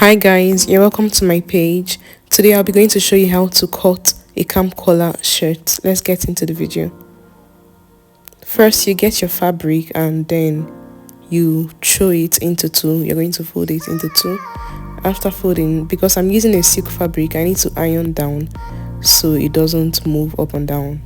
Hi guys, you're welcome to my page. Today I'll be going to show you how to cut a camp collar shirt. Let's get into the video. First, you get your fabric and then you throw it into two. You're going to fold it into two. After folding, because I'm using a silk fabric, I need to iron down so it doesn't move up and down.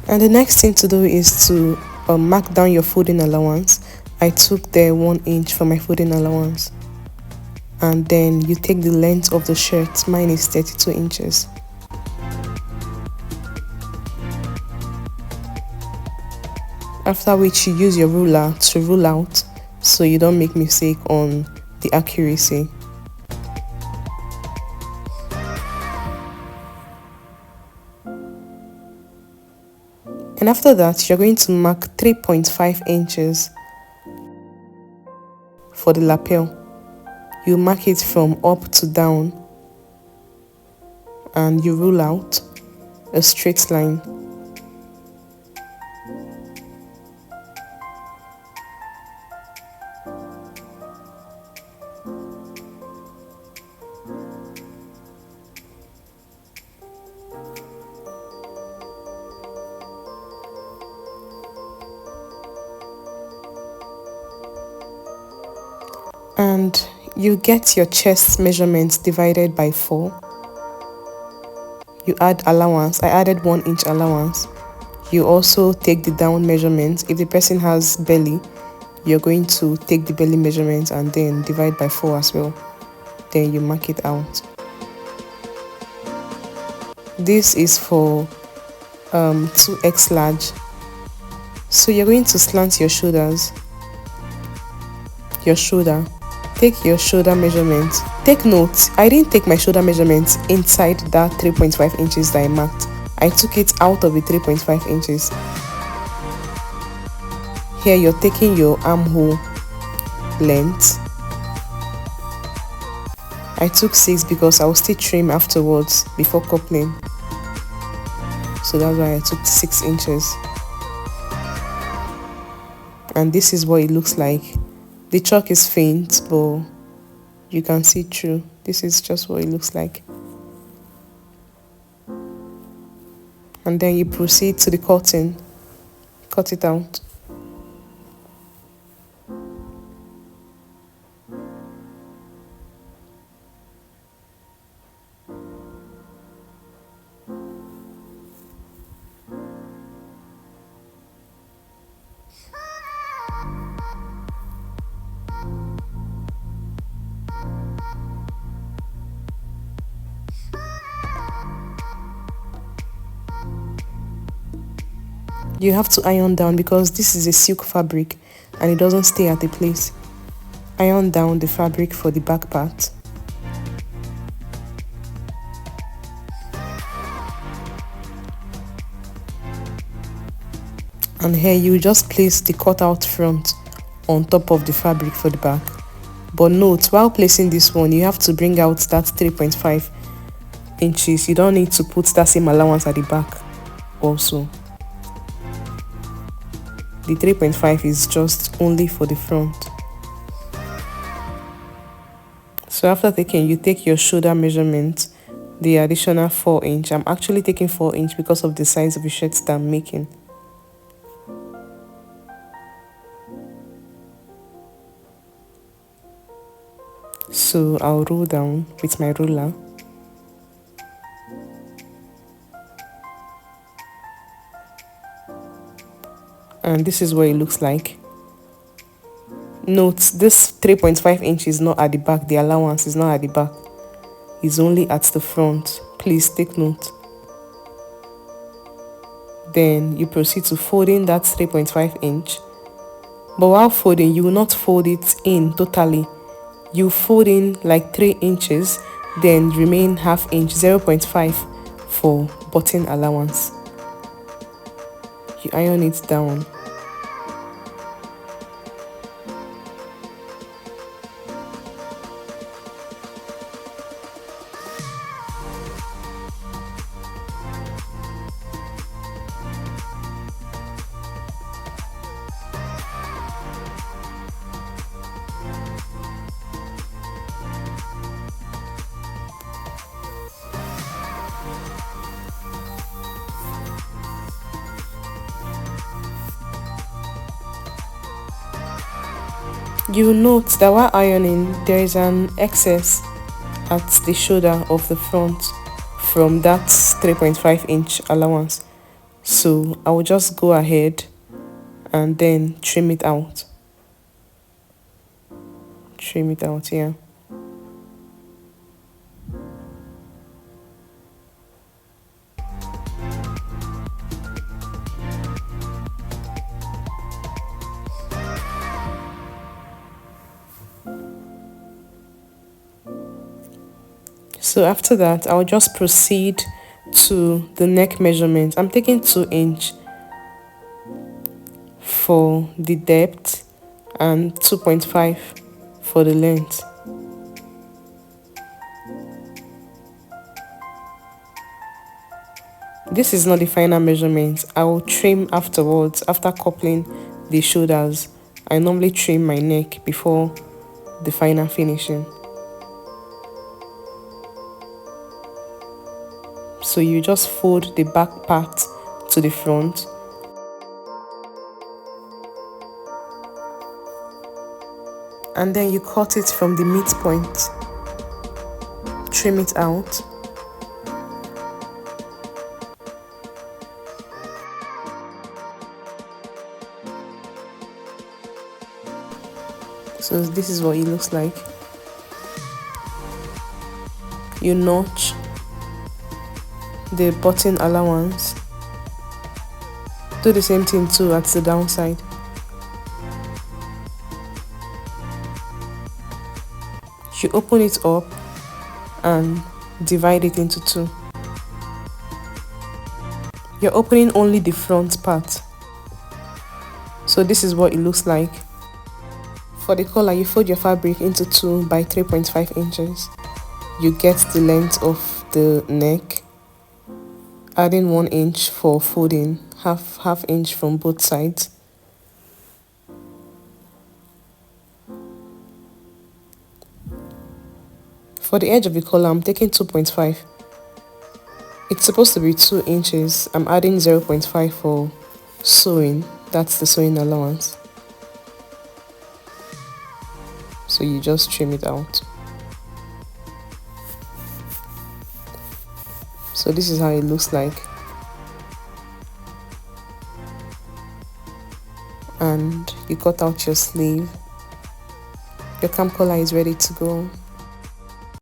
And the next thing to do is to mark down your folding allowance. I took the 1 inch for my folding allowance. And then you take the length of the shirt. Mine is 32 inches. After which you use your ruler to rule out so you don't make mistake on the accuracy. And after that, you're going to mark 3.5 inches for the lapel. You mark it from up to down and you rule out a straight line. And you get your chest measurements divided by 4. You add allowance. I added 1 inch allowance. You also take the down measurement. If the person has belly, you're going to take the belly measurement and then divide by 4 as well. Then you mark it out. This is for 2x large. So you're going to slant your shoulders. Your shoulder. Take your shoulder measurement. Take note, I didn't take my shoulder measurement inside that 3.5 inches that I marked. I took it out of the 3.5 inches. Here you're taking your armhole length. I took 6 because I will still trim afterwards before coupling. So that's why I took 6 inches. And this is what it looks like. The chalk is faint, but you can see through. This is just what it looks like. And then you proceed to the cutting. Cut it out. You have to iron down because this is a silk fabric and it doesn't stay at a place. Iron down the fabric for the back part. And here you just place the cutout front on top of the fabric for the back. But note, while placing this one, you have to bring out that 3.5 inches. You don't need to put that same allowance at the back also. The 3.5 is just only for the front. So after taking, you take your shoulder measurement, the additional 4 inch. I'm actually taking 4 inch because of the size of the shirt that I'm making. So I'll roll down with my ruler. And this is what it looks like. Note, this 3.5 inch is not at the back. The allowance is not at the back. It's only at the front. Please take note. Then you proceed to folding that 3.5 inch. But while folding, you will not fold it in totally. You fold in like 3 inches, then remain ½ inch, 0.5 for button allowance. You iron it down. You note that while ironing, there is an excess at the shoulder of the front from that 3.5-inch allowance. So I will just go ahead and then trim it out. Trim it out, yeah. So after that, I'll just proceed to the neck measurement. I'm taking 2" for the depth and 2.5 for the length. This is not the final measurement. I will trim afterwards. After coupling the shoulders, I normally trim my neck before the final finishing. So you just fold the back part to the front. And then you cut it from the midpoint. Trim it out. So this is what it looks like. You notch the button allowance. Do the same thing too at the downside. You open it up and divide it into 2. You're opening only the front part. So this is what it looks like. For the collar, you fold your fabric into 2 by 3.5 inches. You get the length of the neck, adding 1 inch for folding, half inch from both sides. For the edge of the collar, I'm taking 2.5. It's supposed to be 2 inches. I'm adding 0.5 for sewing. That's the sewing allowance. So you just trim it out. So this is how it looks like. And you cut out your sleeve. Your cam collar is ready to go.